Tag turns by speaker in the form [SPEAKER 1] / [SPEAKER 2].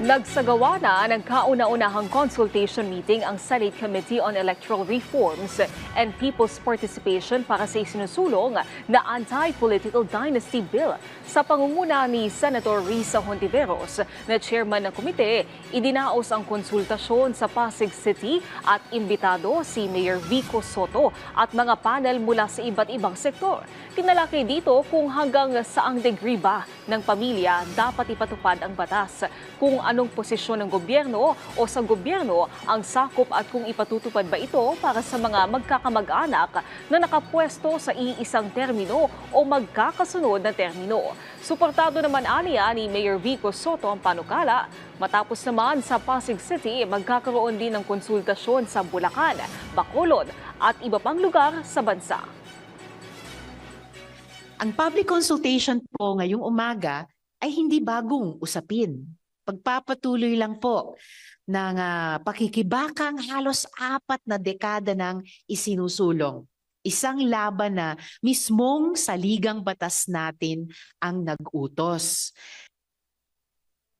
[SPEAKER 1] Nagsagawa na ng kauna-unahang consultation meeting ang Senate Committee on Electoral Reforms and People's Participation para sa isinusulong na Anti-Political Dynasty Bill. Sa pangunguna ni Senator Risa Hontiveros na chairman ng komite, idinaos ang konsultasyon sa Pasig City at imbitado si Mayor Vico Soto at mga panel mula sa iba't ibang sektor. Tinalakay dito kung hanggang saang degree ba ng pamilya dapat ipatupad ang batas, kung anong posisyon ng gobyerno o sa gobyerno ang sakop at kung ipatutupad ba ito para sa mga magkakamag-anak na nakapwesto sa iisang termino o magkakasunod na termino. Suportado naman aniya ni Mayor Vico Soto ang panukala. Matapos naman sa Pasig City, magkakaroon din ng konsultasyon sa Bulacan, Bacolod at iba pang lugar sa bansa.
[SPEAKER 2] Ang public consultation po ngayong umaga ay hindi bagong usapin. Pagpapatuloy lang po ng pakikibakang halos 4 na dekada ng isinusulong. Isang laban na mismong saligang batas natin ang nag-utos.